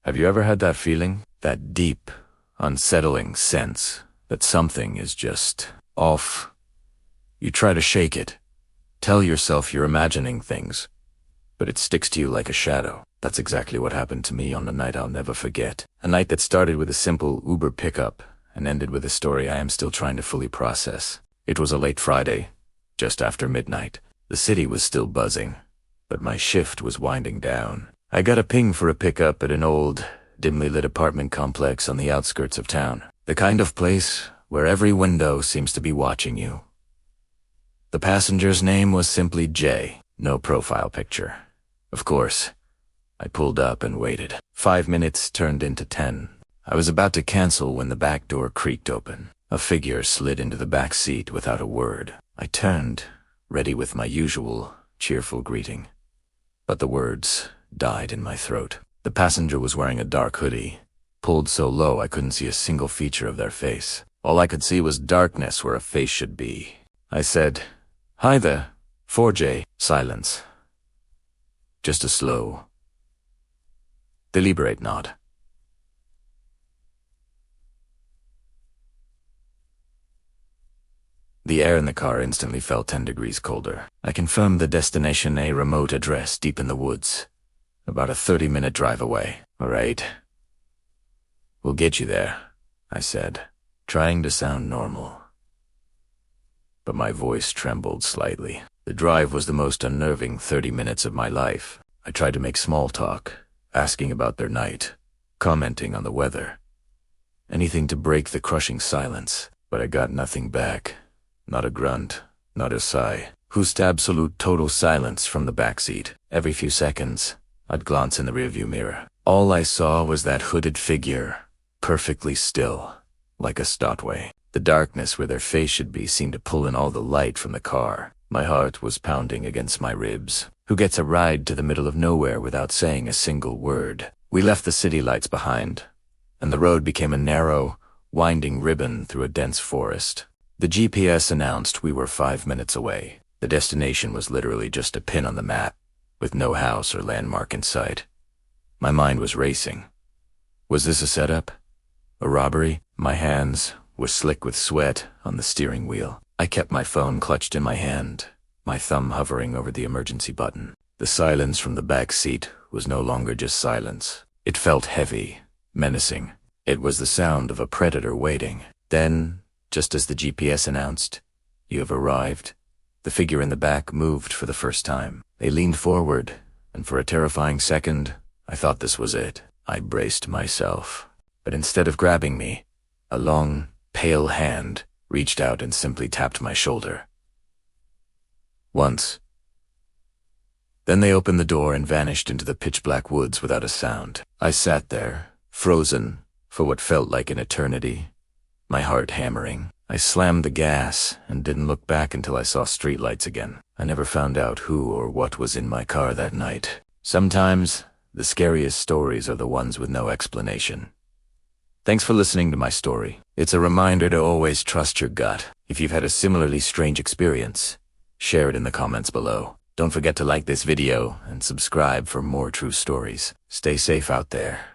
Have you ever had that feeling? That deep, unsettling sense that something is just off? You try to shake it, tell yourself you're imagining things, but it sticks to you like a shadow. That's exactly what happened to me on a night I'll never forget. A night that started with a simple Uber pickup and ended with a story I am still trying to fully process. It was a late Friday, just after midnight. The city was still buzzing, but my shift was winding down. I got a ping for a pickup at an old, dimly lit apartment complex on the outskirts of town. The kind of place where every window seems to be watching you. The passenger's name was simply Jay, no profile picture. Of course, I pulled up and waited. 5 minutes turned into 10. I was about to cancel when the back door creaked open. A figure slid into the back seat without a word. I turned, ready with my usual, cheerful greeting. But the words died in my throat. The passenger was wearing a dark hoodie, pulled so low I couldn't see a single feature of their face. All I could see was darkness where a face should be. I said, "Hi there, 4J." Silence. Just a slow, deliberate nod. The air in the car instantly felt 10 degrees colder. I confirmed the destination, a remote address deep in the woods, about a 30-minute drive away. "All right. We'll get you there," I said, trying to sound normal. But my voice trembled slightly. The drive was the most unnerving 30 minutes of my life. I tried to make small talk, asking about their night, commenting on the weather. Anything to break the crushing silence, but I got nothing back. Not a grunt, not a sigh. Just absolute total silence from the backseat. Every few seconds, I'd glance in the rearview mirror. All I saw was that hooded figure, perfectly still, like a statue. The darkness where their face should be seemed to pull in all the light from the car. My heart was pounding against my ribs. Who gets a ride to the middle of nowhere without saying a single word? We left the city lights behind, and the road became a narrow, winding ribbon through a dense forest. The GPS announced we were 5 minutes away. The destination was literally just a pin on the map, with no house or landmark in sight. My mind was racing. Was this a setup? A robbery? My hands were slick with sweat on the steering wheel. I kept my phone clutched in my hand, my thumb hovering over the emergency button. The silence from the back seat was no longer just silence. It felt heavy, menacing. It was the sound of a predator waiting. Then, just as the GPS announced, "You have arrived," the figure in the back moved for the first time. They leaned forward, and for a terrifying second, I thought this was it. I braced myself. But instead of grabbing me, a long, pale hand reached out and simply tapped my shoulder. Once. Then they opened the door and vanished into the pitch-black woods without a sound. I sat there, frozen, for what felt like an eternity, my heart hammering. I slammed the gas and didn't look back until I saw streetlights again. I never found out who or what was in my car that night. Sometimes, the scariest stories are the ones with no explanation. Thanks for listening to my story. It's a reminder to always trust your gut. If you've had a similarly strange experience, share it in the comments below. Don't forget to like this video and subscribe for more true stories. Stay safe out there.